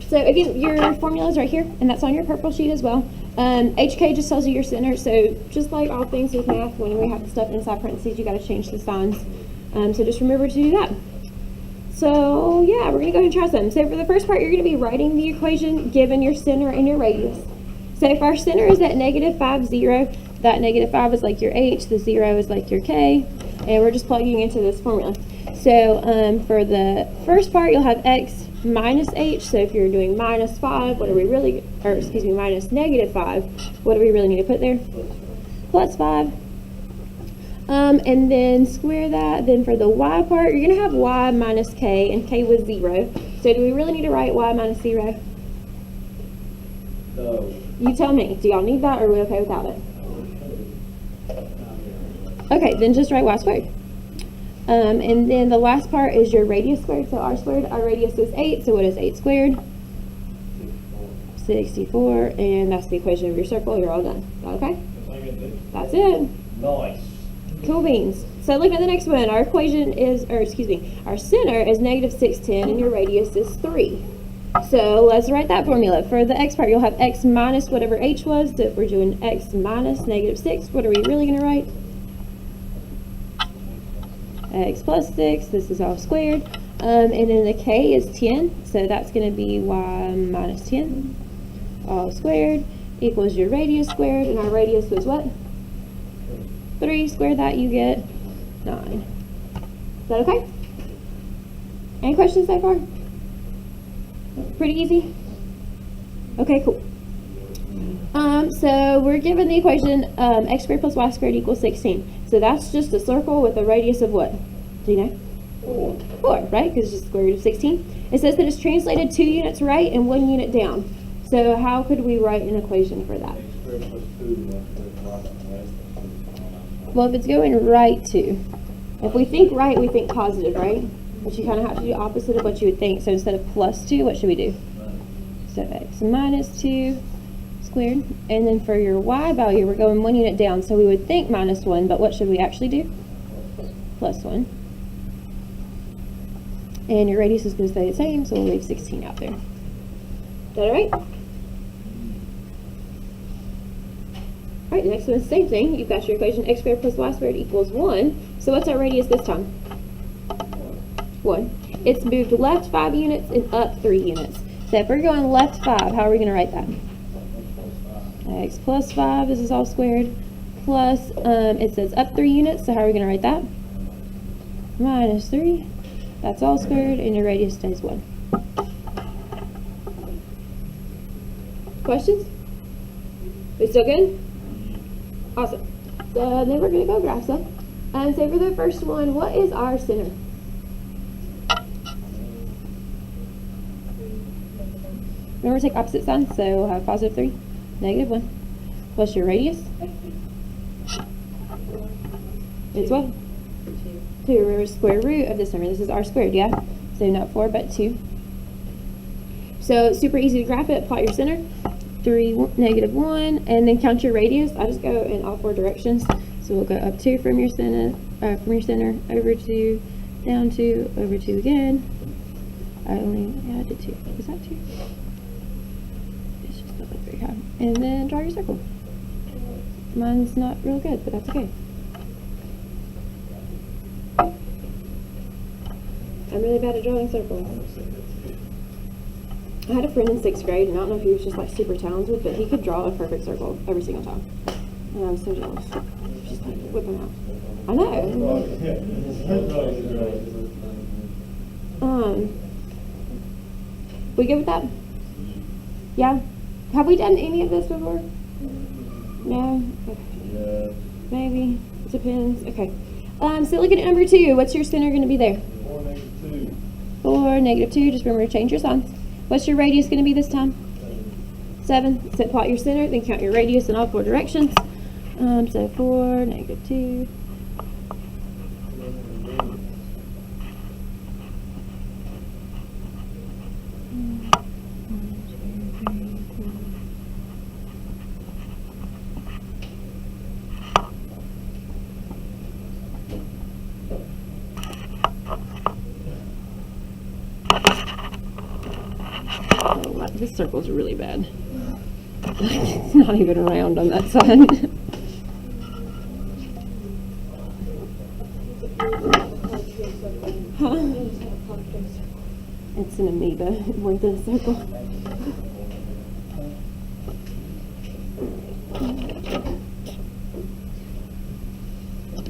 So again, your formula is right here, and that's on your purple sheet as well. HK just tells you your center, so just like all things with math, when we have the stuff inside parentheses, you got to change the signs. So just remember to do that. So yeah, we're going to go ahead and try some. So for the first part, you're going to be writing the equation given your center and your radius. So if our center is at negative 5, 0, that negative 5 is like your h, the 0 is like your k, and we're just plugging into this formula. So for the first part, you'll have x minus h. So if you're doing minus 5, what are we really, or excuse me, minus negative 5, what do we really need to put there? Plus 5. And then square that. Then for the y part, you're going to have y minus k, and k was 0. So do we really need to write y minus 0? No. You tell me. Do y'all need that, or are we okay without it? Okay, then just write y squared. And then the last part is your radius squared. So r squared, our radius is 8. So what is 8 squared? 64. And that's the equation of your circle. You're all done. Is that okay? That's it. Nice. Cool beans. So look at the next one. Our equation is, or excuse me, our center is negative 610 and your radius is 3. So let's write that formula. For the x part, you'll have x minus whatever h was. So if we're doing x minus negative 6, what are we really going to write? X plus 6, this is all squared. And then the k is 10, so that's going to be y minus 10, all squared, equals your radius squared, and our radius was what? 3, square that, you get 9. Is that okay? Any questions so far? Pretty easy? Okay, cool. So we're given the equation x squared plus y squared equals 16. So that's just a circle with a radius of what? Do you know? 4, right? Because it's just the square root of 16. It says that it's translated 2 units right and 1 unit down. So how could we write an equation for that? Well, if it's going right to, if we think right, we think positive, right? But you kind of have to do the opposite of what you would think. So instead of plus 2, what should we do? So x minus 2 squared. And then for your y value, we're going 1 unit down. So we would think minus 1, but what should we actually do? Plus 1. And your radius is going to stay the same, so we'll leave 16 out there. Is that all right? All right, the next one is the same thing. You've got your equation x squared plus y squared equals 1. So what's our radius this time? 1. It's moved left 5 units and up 3 units. So if we're going left 5, how are we going to write that? X plus 5, this is all squared, plus, it says up 3 units, so how are we going to write that? Minus 3, that's all squared, and your radius stays 1. Questions? We still good? Awesome. So then we're going to go graph stuff. So for the first one, what is our center? Remember, take opposite signs, so we'll have positive 3, negative 1. What's your radius? It's what? 2. Remember, square root of this number. This is r squared, yeah? So not 4, but 2. So it's super easy to graph it. Plot your center. 3, negative 1, and then count your radius. I just go in all 4 directions. So we'll go up 2 from your center, over 2, down 2, over 2 again. I only added 2. Is that 2? It's just not very high. And then draw your circle. Mine's not real good, but that's okay. I'm really bad at drawing circles. I had a friend in 6th grade, and I don't know if he was just like super talented, but he could draw a perfect circle every single time. And I was so jealous. Just like whip him out. I know. We good with that? Yeah? Have we done any of this before? No? Okay. Yeah. Maybe. It depends. Okay. So look at number 2. What's your center going to be there? 4, negative 2. 4, negative 2. Just remember to change your signs. What's your radius going to be this time? 7. So plot your center, then count your radius in all 4 directions. So 4, negative 2. Oh, this circle's really bad. It's not even round on that side. Huh? It's an amoeba more than a circle.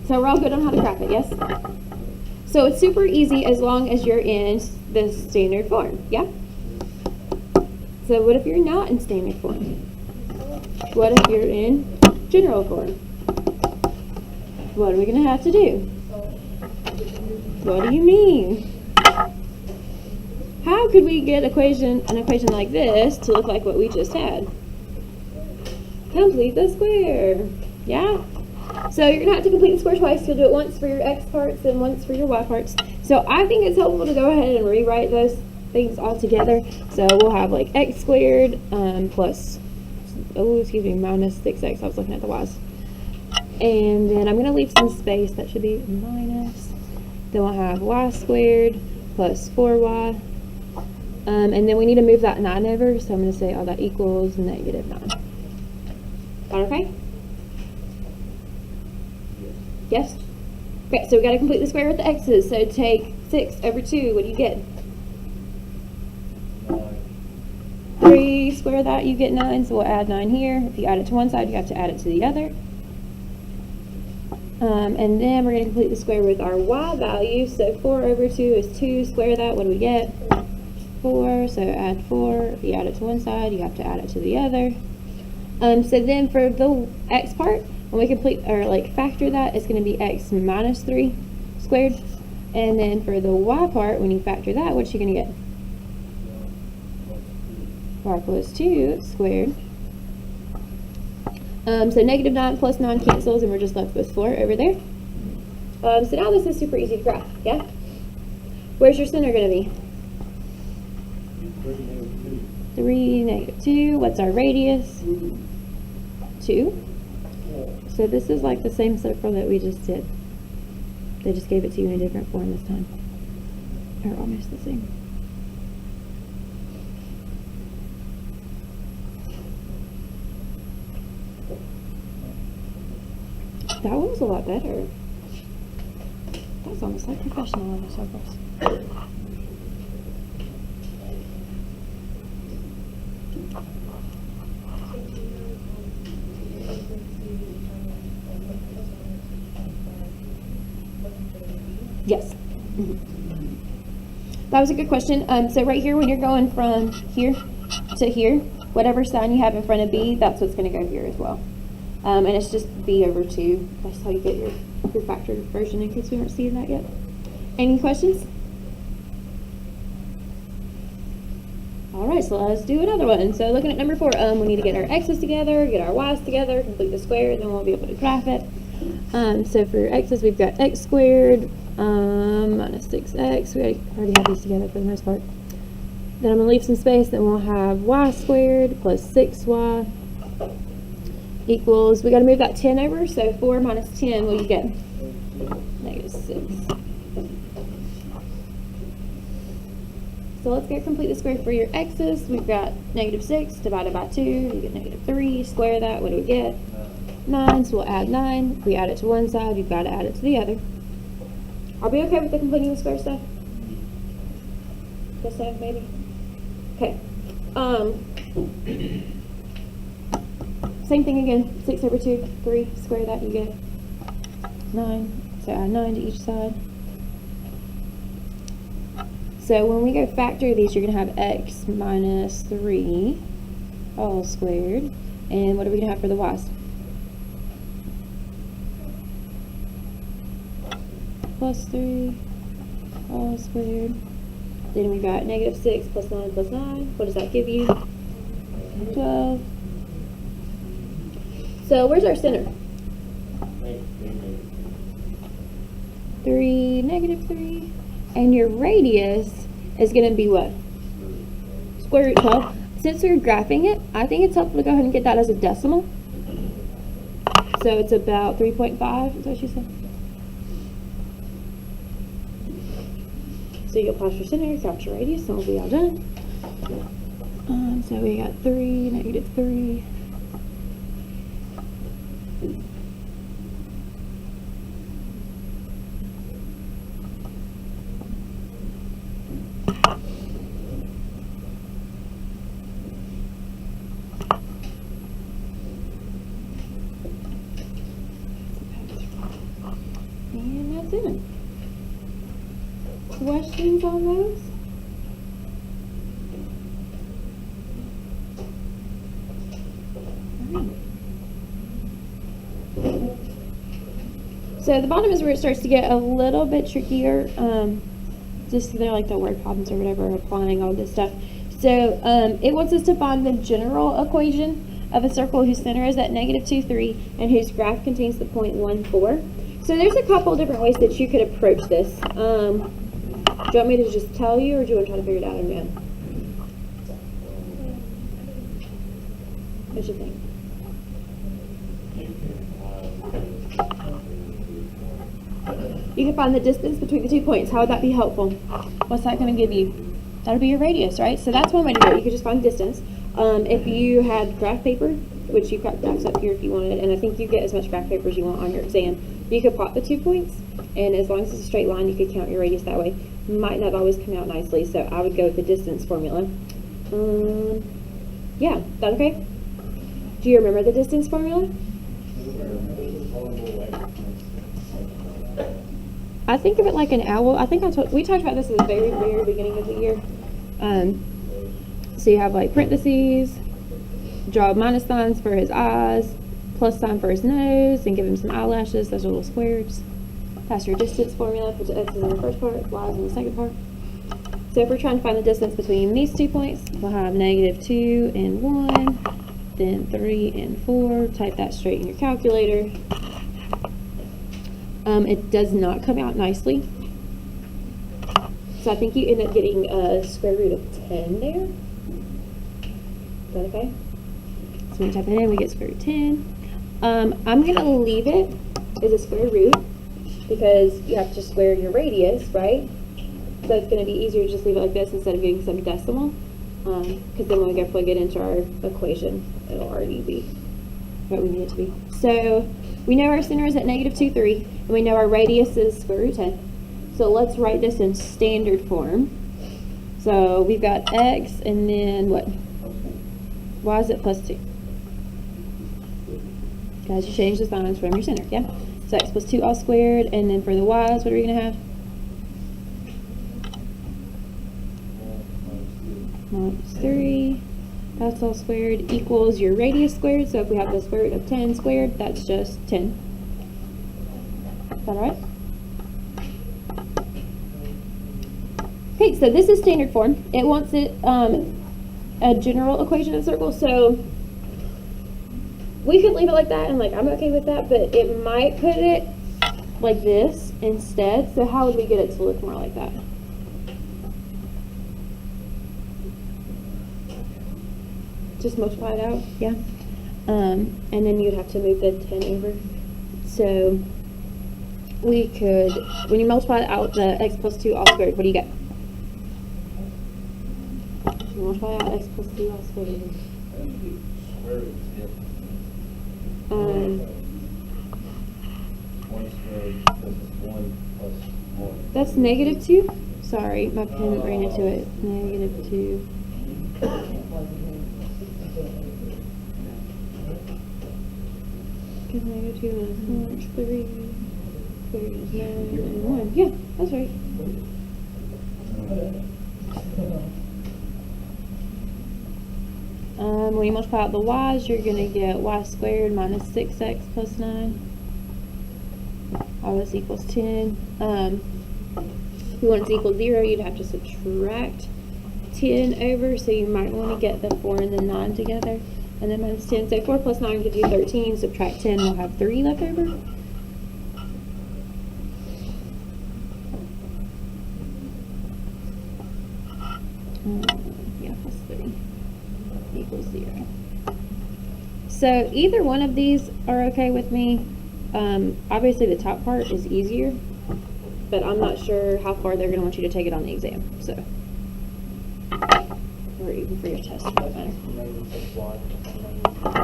So we're all good on how to graph it, yes? So it's super easy as long as you're in the standard form, yeah? So what if you're not in standard form? What if you're in general form? What are we going to have to do? What do you mean? How could we get an equation like this to look like what we just had? Complete the square. Yeah? So you're going to have to complete the square twice. You'll do it once for your x parts and once for your y parts. So I think it's helpful to go ahead and rewrite those things all together. So we'll have like x squared plus, minus 6x. I was looking at the y's. And then I'm going to leave some space. That should be minus. Then we'll have y squared plus 4y. And then we need to move that 9 over. So I'm going to say all that equals negative 9. That okay? Yes? Okay, so we got to complete the square with the x's. So take 6 over 2. What do you get? 3. Square that, you get 9. So we'll add 9 here. If you add it to one side, you have to add it to the other. And then we're going to complete the square with our y value. So 4 over 2 is 2. Square that. What do we get? 4. So add 4. If you add it to one side, you have to add it to the other. So then for the x part, when we complete or factor that, it's going to be x minus 3 squared. And then for the y part, when you factor that, what you going to get? Y plus 2 squared. So negative 9 plus 9 cancels, and we're just left with 4 over there. So now this is super easy to graph, yeah? Where's your center going to be? 3, negative 2. What's our radius? 2. So this is like the same circle that we just did. They just gave it to you in a different form this time. Or almost the same. That one was a lot better. That was almost like professional level circles. Yes. That was a good question. So right here, when you're going from here to here, whatever sign you have in front of B, that's what's going to go here as well. And it's just B over 2. That's how you get your factored version, in case we aren't seeing that yet. Any questions? All right, so let's do another one. So looking at number 4, we need to get our x's together, get our y's together, complete the square, then we'll be able to graph it. So for x's, we've got x squared minus 6x. We already have these together for the most part. Then I'm going to leave some space, then we'll have y squared plus 6y equals, we got to move that 10 over, so 4 minus 10, what do you get? Negative 6. So let's go complete the square for your x's. We've got negative 6 divided by 2, you get negative 3. Square that, what do we get? 9, so we'll add 9. If we add it to one side, you've got to add it to the other. Are we okay with the completing the square stuff? Guess so, maybe? Okay. Same thing again, 6 over 2, 3, square that, you get 9, so add 9 to each side. So when we go factor these, you're going to have x minus 3 all squared, and what are we going to have for the y's? Plus 3 all squared. Then we got negative 6 plus 9 plus 9. What does that give you? 12. So where's our center? 3, negative 3. And your radius is going to be what? Square root 12. Since we're graphing it, I think it's helpful to go ahead and get that as a decimal. So it's about 3.5, is what she said. So you'll plot your center, count your radius, and we'll be all done. So we got 3, -3. And that's it. Questions on those? So the bottom is where it starts to get a little bit trickier. Just they're like the word problems or whatever, applying all this stuff. So it wants us to find the general equation of a circle whose center is at -2, 3, and whose graph contains the point 1, 4. So there's a couple different ways that you could approach this. Do you want me to just tell you, or do you want to try to figure it out on your own? What you think? You can find the distance between the 2 points. How would that be helpful? What's that going to give you? That'll be your radius, right? So that's one way to do it. You could just find distance. If you had graph paper, which you've got graphs up here if you wanted, and I think you get as much graph paper as you want on your exam, you could plot the 2 points, and as long as it's a straight line, you could count your radius that way. Might not always come out nicely, so I would go with the distance formula. Yeah, is that okay? Do you remember the distance formula? I think of it like an owl. I think we talked about this at the very, very beginning of the year. So you have like parentheses, draw minus signs for his eyes, plus sign for his nose, and give him some eyelashes. Those are little squares. That's your distance formula. Put the x's in the first part, y's in the second part. So if we're trying to find the distance between these 2 points, we'll have -2 and 1, then 3 and 4. Type that straight in your calculator. It does not come out nicely. So I think you end up getting a square root of 10 there. Is that okay? So when we type it in, we get square root 10. I'm going to leave it as a square root because you have to square your radius, right? So it's going to be easier to just leave it like this instead of getting some decimal. Because then when we go plug it into our equation, it'll already be what we need it to be. So we know our center is at -2, 3, and we know our radius is square root 10. So let's write this in standard form. So we've got x, and then what? Y is at +2. Guys, you change the signs from your center, yeah? So x + 2 all squared, and then for the y's, what are we going to have? -3. That's all squared equals your radius squared. So if we have the square root of 10 squared, that's just 10. Is that all right? Okay, so this is standard form. It wants it a general equation of a circle. So we could leave it like that, and like I'm okay with that, but it might put it like this instead. So how would we get it to look more like that? Just multiply it out, yeah. And then you'd have to move the 10 over. So we could, when you multiply out the x + 2 all squared, what do you get? You multiply out x + 2 all squared. That's -2. Sorry, my pen ran into it. -2. -2 minus 1, 3, 3 is 9, and 1. Yeah, that's right. When you multiply out the y's, you're going to get y squared minus 6x plus 9. All this equals 10. If you want it to equal 0, you'd have to subtract 10 over, so you might want to get the 4 and the 9 together. And then minus 10, so 4 plus 9 gives you 13, subtract 10, we'll have 3 left over. Yeah, plus 3 equals 0. So either one of these are okay with me. Obviously the top part is easier, but I'm not sure how far they're going to want you to take it on the exam. So or even for your test for that matter.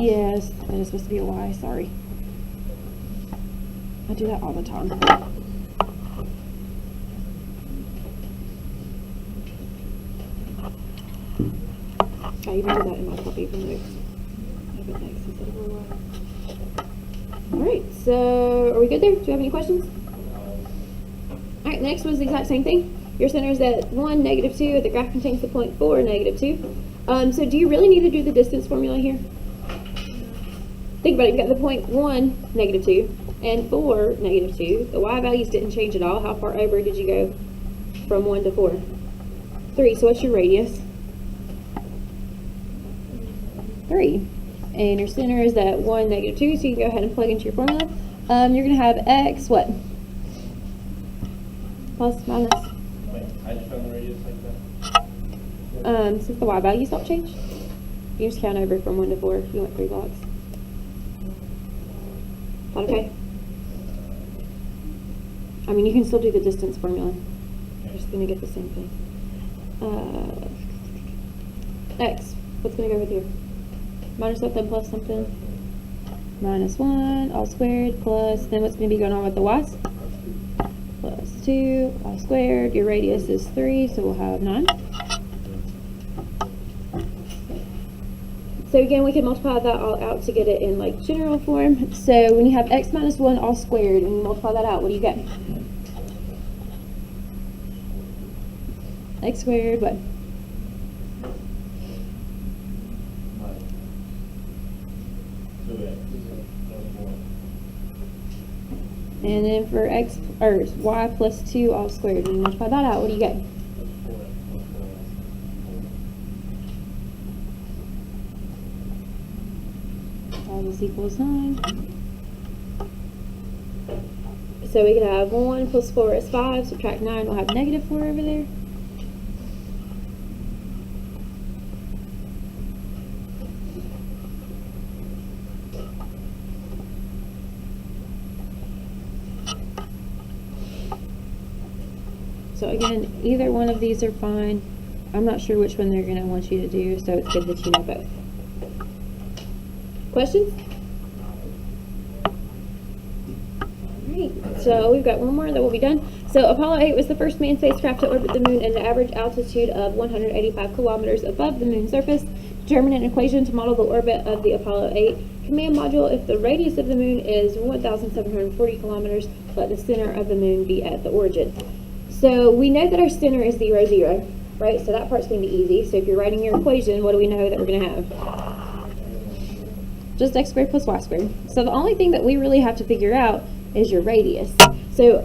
Yes, that is supposed to be a Y, sorry. I do that all the time. I even do that in my copy from notes. I have it next instead of a Y. Alright, so are we good there? Do you have any questions? Alright, next was the exact same thing. Your center is at 1, negative 2. The graph contains the point 4, negative 2. So do you really need to do the distance formula here? Think about it. You've got the point 1, negative 2, and 4, negative 2. The y values didn't change at all. How far over did you go from 1 to 4? 3. So what's your radius? 3. And your center is at 1, negative 2. So you can go ahead and plug into your formula. You're going to have x, what? Plus, minus. I just found the radius like that. Since the y values don't change, you just count over from 1 to 4. You went 3 blocks. Is that okay? I mean, you can still do the distance formula. You're just going to get the same thing. X, what's going to go with here? Minus something plus something. Minus 1, all squared, plus, then what's going to be going on with the y's? Plus 2, all squared. Your radius is 3, so we'll have 9. So again, we can multiply that all out to get it in like general form. So when you have x minus 1 all squared and you multiply that out, what do you get? X squared, what? And then for x or y plus 2 all squared, when you multiply that out, what do you get? All this equals 9. So we could have 1 plus 4 is 5, subtract 9, we'll have negative 4 over there. So again, either one of these are fine. I'm not sure which one they're going to want you to do, so it's good that you know both. Questions? Alright, so we've got one more, then we'll be done. So Apollo 8 was the first manned spacecraft to orbit the moon at an average altitude of 185 kilometers above the moon's surface. Determine an equation to model the orbit of the Apollo 8 command module if the radius of the moon is 1,740 kilometers, but the center of the moon be at the origin. So we know that our center is 0, 0, right? So that part's going to be easy. So if you're writing your equation, what do we know that we're going to have? Just x squared plus y squared. So the only thing that we really have to figure out is your radius. So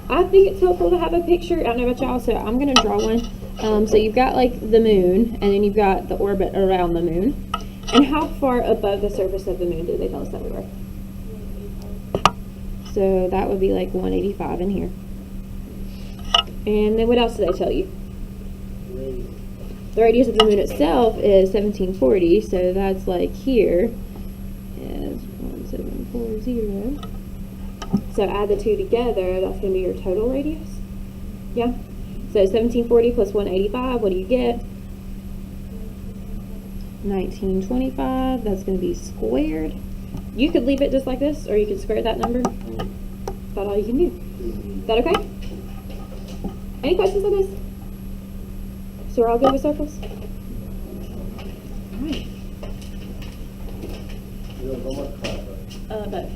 I think it's helpful to have a picture. I don't know about y'all, so I'm going to draw one. So you've got like the moon, and then you've got the orbit around the moon. And how far above the surface of the moon did they tell us that we were? So that would be like 185 in here. And then what else did I tell you? The radius of the moon itself is 1740, so that's like here is 1740. So add the two together, that's going to be your total radius. Yeah? So 1740 plus 185, what do you get? 1925, that's going to be squared. You could leave it just like this, or you could square that number. That's all you can do. Is that okay? Any questions on this? So we're all good with circles? All right. You know, how much class, right? Both.